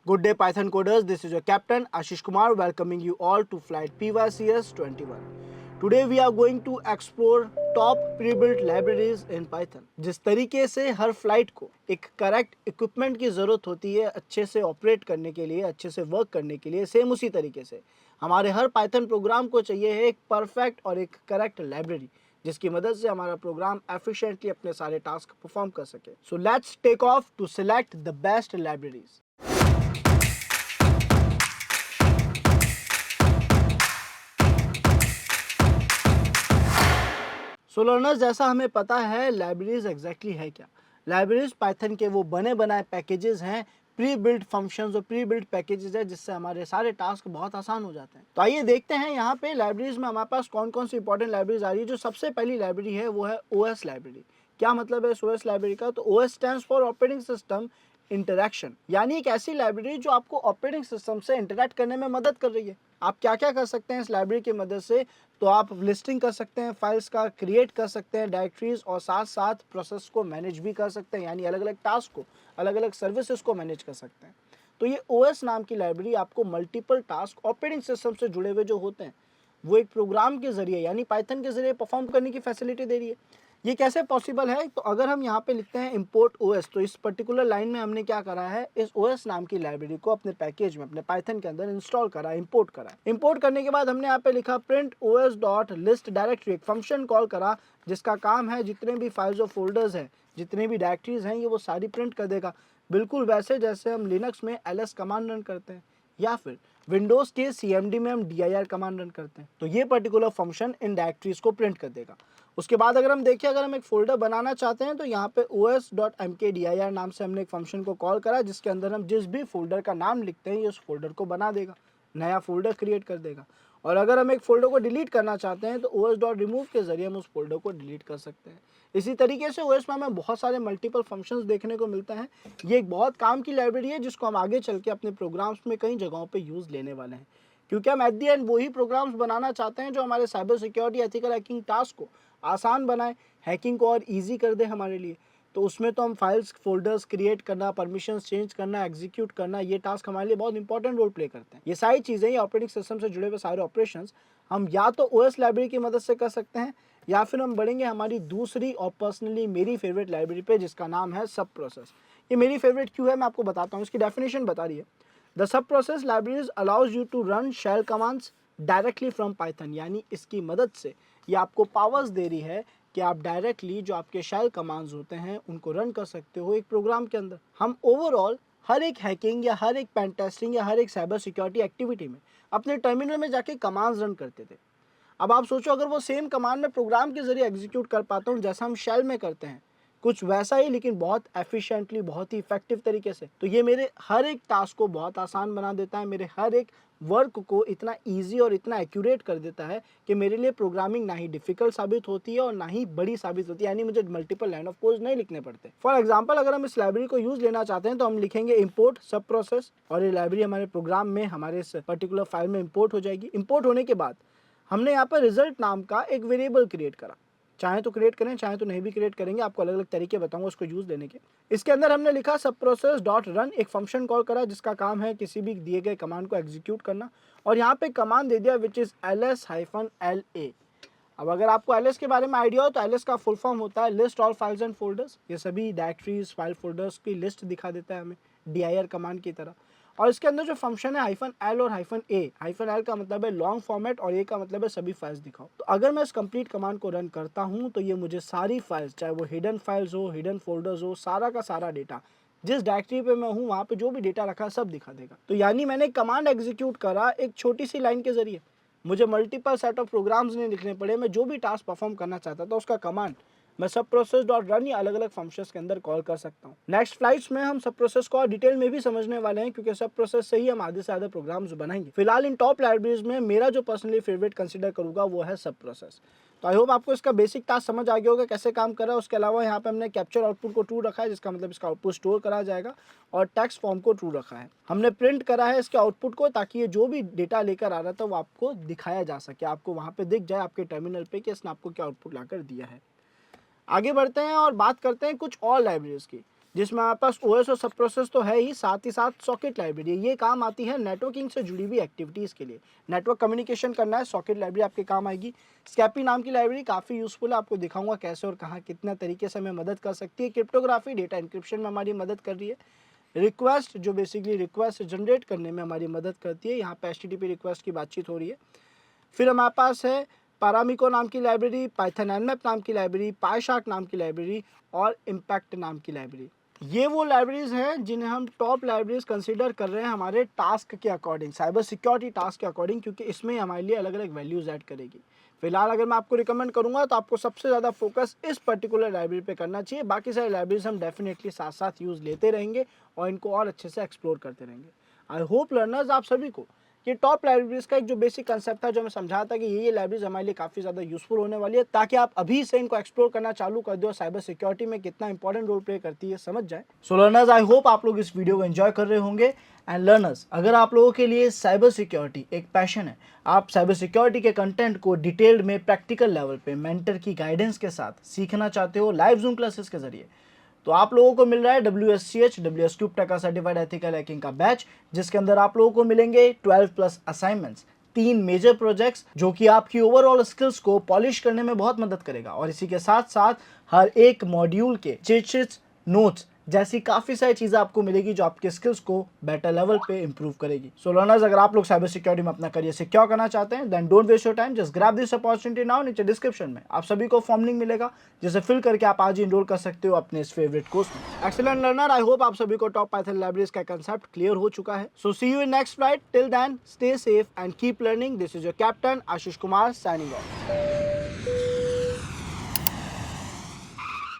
Good day, Python coders. This is your captain Ashish Kumar, welcoming you all to flight PYCS 21. Today we are going to explore top pre-built libraries in Python. जिस तरीके से हर flight को एक correct equipment की ज़रूरत होती है अच्छे से ऑपरेट करने के लिए, अच्छे से वर्क करने के लिए, सेम उसी तरीके से हमारे हर पाइथन प्रोग्राम को चाहिए है एक परफेक्ट और एक करेक्ट लाइब्रेरी जिसकी मदद से हमारा प्रोग्राम एफिशिएंटली अपने सारे टास्क परफॉर्म कर सके. So let's take off to select the best libraries. So learners, जैसा हमें पता है लाइब्रेरीज एग्जैक्टली है क्या. लाइब्रेरीज पाइथन के वो बने बनाए पैकेजेस हैं, प्री बिल्ड फंक्शंस और प्री बिल्ड पैकेजेस है जिससे हमारे सारे टास्क बहुत आसान हो जाते हैं. तो आइए देखते हैं यहाँ पे लाइब्रेरीज में हमारे पास कौन कौन सी इंपॉर्टेंट लाइब्रेरीज आ रही है. जो सबसे पहली लाइब्रेरी है वो है ओएस लाइब्रेरी. क्या मतलब है इस ओएस लाइब्रेरी का? तो OS stands for operating system interaction, यानी एक ऐसी लाइब्रेरी जो आपको ऑपरेटिंग सिस्टम से इंटरैक्ट करने में मदद कर रही है. आप क्या क्या कर सकते हैं इस लाइब्रेरी की मदद से? तो आप लिस्टिंग कर सकते हैं फाइल्स का, क्रिएट कर सकते हैं डायरेक्टरीज और साथ साथ प्रोसेस को मैनेज भी कर सकते हैं, यानी अलग अलग टास्क को, अलग अलग सर्विसेज को मैनेज कर सकते हैं. तो ये ओएस नाम की लाइब्रेरी आपको मल्टीपल टास्क ऑपरेटिंग सिस्टम से जुड़े हुए जो होते हैं वो एक प्रोग्राम के जरिए यानी पाइथन के जरिए परफॉर्म करने की फैसिलिटी दे रही है. ये कैसे पॉसिबल है? तो अगर हम यहाँ पे लिखते हैं इंपोर्ट ओएस, तो इस पर्टिकुलर लाइन में हमने क्या करा है, इस ओएस नाम की लाइब्रेरी को अपने पैकेज में, अपने पाइथन के अंदर इंस्टॉल करा, इंपोर्ट करा. इंपोर्ट करने के बाद हमने यहाँ पे लिखा print OS dot list directory, एक फंक्शन कॉल करा जिसका काम है जितने भी फाइल्स और फोल्डर्स हैं, जितने भी डायरेक्टरीज हैं, ये वो सारी प्रिंट कर देगा. बिल्कुल वैसे जैसे हम लिनक्स में ls कमांड रन करते हैं या फिर विंडोज के cmd में हम dir कमांड रन करते हैं. तो ये पर्टिकुलर फंक्शन इन डायरेक्टरीज को प्रिंट कर देगा. उसके बाद अगर हम देखें, अगर हम एक फोल्डर बनाना चाहते हैं तो यहाँ पे os.mkdir नाम से हमने एक फंक्शन को कॉल करा जिसके अंदर हम जिस भी फोल्डर का नाम लिखते हैं ये उस फोल्डर को बना देगा, नया फोल्डर क्रिएट कर देगा. और अगर हम एक फोल्डर को डिलीट करना चाहते हैं तो os.remove के जरिए हम उस फोल्डर को डिलीट कर सकते हैं. इसी तरीके से ओएस में हमें बहुत सारे मल्टीपल फंक्शंस देखने को मिलते हैं. ये एक बहुत काम की लाइब्रेरी है जिसको हम आगे चल के अपने प्रोग्राम्स में कई जगहों पे यूज़ लेने वाले हैं, क्योंकि हम एट दी एंड वही प्रोग्राम्स बनाना चाहते हैं जो हमारे cyber security ethical hacking task को आसान बनाए, हैकिंग को और ईजी कर दे हमारे लिए. तो उसमें तो हम फाइल्स फोल्डर्स क्रिएट करना, परमिशंस चेंज करना, एग्जीक्यूट करना, ये टास्क हमारे लिए बहुत इंपॉर्टेंट रोल प्ले करते हैं. ये सारी चीज़ें, ये ऑपरेटिंग सिस्टम से जुड़े हुए सारे ऑपरेशंस हम या तो ओएस लाइब्रेरी की मदद से कर सकते हैं या फिर हम बढ़ेंगे हमारी दूसरी और पर्सनली मेरी फेवरेट लाइब्रेरी पे जिसका नाम है सब प्रोसेस. ये मेरी फेवरेट क्यों है मैं आपको बताता हूँ. इसकी डेफिनेशन बता रही है, the subprocess libraries allows you to run shell commands directly from Python, यानी इसकी मदद से ये आपको पावर्स दे रही है कि आप डायरेक्टली जो आपके शेल कमांड्स होते हैं उनको रन कर सकते हो एक प्रोग्राम के अंदर. हम ओवरऑल हर एक हैकिंग या हर एक पेन टेस्टिंग या हर एक साइबर सिक्योरिटी एक्टिविटी में अपने टर्मिनल में जाके कमांड्स रन करते थे. अब आप सोचो अगर वो सेम कमांड में प्रोग्राम के जरिए एग्जीक्यूट कर पाता हूँ जैसा हम शेल में करते हैं, कुछ वैसा ही लेकिन बहुत एफिशिएंटली, बहुत ही इफेक्टिव तरीके से, तो ये मेरे हर एक टास्क को बहुत आसान बना देता है, मेरे हर एक वर्क को इतना इजी और इतना एक्यूरेट कर देता है कि मेरे लिए प्रोग्रामिंग ना ही डिफिकल्ट साबित होती है और ना ही बड़ी साबित होती है, यानी मुझे मल्टीपल लाइन ऑफ कोड नहीं लिखने पड़ते. फॉर एग्जाम्पल, अगर हम इस लाइब्रेरी को यूज लेना चाहते हैं तो हम लिखेंगे इंपोर्ट सब प्रोसेस और ये लाइब्रेरी हमारे प्रोग्राम में, हमारे इस पर्टिकुलर फाइल में इंपोर्ट हो जाएगी. इंपोर्ट होने के बाद हमने यहाँ पर रिजल्ट नाम का एक वेरिएबल क्रिएट करा. चाहे तो क्रिएट करें, चाहे तो नहीं भी क्रिएट करेंगे, आपको अलग अलग तरीके बताऊंगा उसको यूज लेने के. इसके अंदर हमने लिखा सब प्रोसेस डॉट रन, एक फंक्शन कॉल करा जिसका काम है किसी भी दिए गए कमांड को एग्जीक्यूट करना. और यहाँ पे कमांड दे दिया विच इज ls-la. अब अगर आपको ls के बारे में आइडिया हो तो ls का फुल फॉर्म होता है list all files and folders. ये सभी डायरेक्टरीज, फाइल फोल्डर्स की लिस्ट दिखा देता है हमें dir कमांड की तरह. और इसके अंदर जो फंक्शन है -l और -a, -l का मतलब है लॉन्ग फॉर्मेट और a का मतलब है सभी फाइल्स दिखाओ. तो अगर मैं इस कंप्लीट कमांड को रन करता हूं तो ये मुझे सारी फाइल्स, चाहे वो हिडन फाइल्स हो, हिडन फोल्डर्स हो, सारा का सारा डेटा, जिस डायरेक्टरी पे मैं हूँ वहाँ पे जो भी डेटा रखा है सब दिखा देगा. तो यानी मैंने कमांड एग्जीक्यूट करा एक छोटी सी लाइन के जरिए, मुझे मल्टीपल सेट ऑफ प्रोग्राम्स नहीं लिखने पड़े. मैं जो भी टास्क परफॉर्म करना चाहता था उसका कमांड मैं सब प्रोसेस डॉट रन या अलग अलग फंक्शंस के अंदर कॉल कर सकता हूँ. नेक्स्ट फ्लाइट्स में हम सब प्रोसेस को और डिटेल में भी समझने वाले हैं क्योंकि सब प्रोसेस से ही हम आधे से ज़्यादा प्रोग्राम्स बनाएंगे. फिलहाल इन टॉप लाइब्रेरीज में मेरा जो पर्सनली फेवरेट कंसिडर करूंगा वो है सब प्रोसेस. तो आई होप आपको इसका बेसिक टास्क समझ आ गया होगा कैसे काम कर रहा है. उसके अलावा यहाँ पे हमने कैप्चर आउटपुट को ट्रू रखा है जिसका मतलब इसका आउटपुट स्टोर करा जाएगा, और टेक्स्ट फॉर्म को ट्रू रखा है. हमने प्रिंट करा है इसके आउटपुट को ताकि ये जो भी डेटा लेकर आ रहा था वो आपको दिखाया जा सके, आपको वहाँ पे दिख जाए आपके टर्मिनल पे कि इसने आपको क्या आउटपुट लाकर दिया है. आगे बढ़ते हैं और बात करते हैं कुछ और लाइब्रेरीज की. जिसमें हमारे पास ओएस और सब प्रोसेस तो है ही, साथ सॉकेट लाइब्रेरी। ये काम आती है नेटवर्किंग से जुड़ी हुई एक्टिविटीज़ के लिए। नेटवर्क कम्युनिकेशन करना है, सॉकेट लाइब्रेरी आपके काम आएगी। स्कैपी नाम की लाइब्रेरी काफ़ी यूज़फुल है, आपको दिखाऊंगा कैसे और कहाँ कितना तरीके से हमें मदद कर सकती है। क्रिप्टोग्राफी, डेटा इंक्रिप्शन में हमारी मदद कर रही है। रिक्वेस्ट, जो बेसिकली रिक्वेस्ट जनरेट करने में हमारी मदद करती है। यहाँ पे एचटीटीपी रिक्वेस्ट की बातचीत हो रही है। फिर हमारे पास है पारामिको नाम की लाइब्रेरी, पाइथन एनमैप नाम की लाइब्रेरी, पाईशार्क नाम की लाइब्रेरी और इम्पैक्ट नाम की लाइब्रेरी। ये वो लाइब्रेरीज हैं जिन्हें हम टॉप लाइब्रेरीज कंसीडर कर रहे हैं हमारे टास्क के अकॉर्डिंग, साइबर सिक्योरिटी टास्क के अकॉर्डिंग, क्योंकि इसमें हमारे लिए अलग अलग वैल्यूज ऐड करेगी। फिलहाल अगर मैं आपको रिकमेंड करूंगा तो आपको सबसे ज़्यादा फोकस इस पर्टिकुलर लाइब्रेरी पे करना चाहिए। बाकी सारी लाइब्रेरीज हम डेफिनेटली साथ साथ यूज़ लेते रहेंगे और इनको और अच्छे से एक्सप्लोर करते रहेंगे। आई होप लर्नर्स आप सभी को ये टॉप लाइब्रेरीज का एक जो बेसिक कंसेप्ट था, जो मैं समझा था कि ये लाइब्रेरीज हमारे लिए काफ़ी ज़्यादा यूजफुल होने वाली है, ताकि आप अभी से इनको एक्सप्लोर करना चालू कर दो और साइबर सिक्योरिटी में कितना इंपॉर्टेंट रोल प्ले करती है समझ जाए। सो लर्नर्स, आई होप आप लोग इस वीडियो को एंजॉय कर रहे होंगे। एंड लर्नर्स, अगर आप लोगों के लिए साइबर सिक्योरिटी एक पैशन है, आप साइबर सिक्योरिटी के कंटेंट को डिटेल्ड में प्रैक्टिकल लेवल पे मेंटर की गाइडेंस के साथ सीखना चाहते हो लाइव जूम क्लासेस के जरिए, तो आप लोगों को मिल रहा है WSCH WSCube का सर्टिफाइड एथिकल हैकिंग का बैच, जिसके अंदर आप लोगों को मिलेंगे 12+ असाइनमेंट्स, 3 मेजर प्रोजेक्ट्स, जो कि आपकी ओवरऑल स्किल्स को पॉलिश करने में बहुत मदद करेगा। और इसी के साथ साथ हर एक मॉड्यूल के चीट शीट्स, नोट्स जैसी काफ़ी सारी चीज़ें आपको मिलेगी जो आपके स्किल्स को बेटर लेवल पे इंप्रूव करेगी। सो लर्नर्स, अगर आप लोग साइबर सिक्योरिटी में अपना करियर सिक्योर करना चाहते हैं, then don't waste your time, just grab this opportunity now. नीचे डिस्क्रिप्शन में आप सभी को फॉर्म लिंक मिलेगा, जिसे फिल करके आप आज ही इनरोल कर सकते हो अपने इस फेवरेट कोर्स में। एक्सीलेंट लर्नर, आई होप आप सभी को टॉप पाइथन लाइब्रेरीज का कंसेप्ट क्लियर हो चुका है। So see you in next flight, till then stay safe and keep learning. This is your captain Ashish Kumar signing of.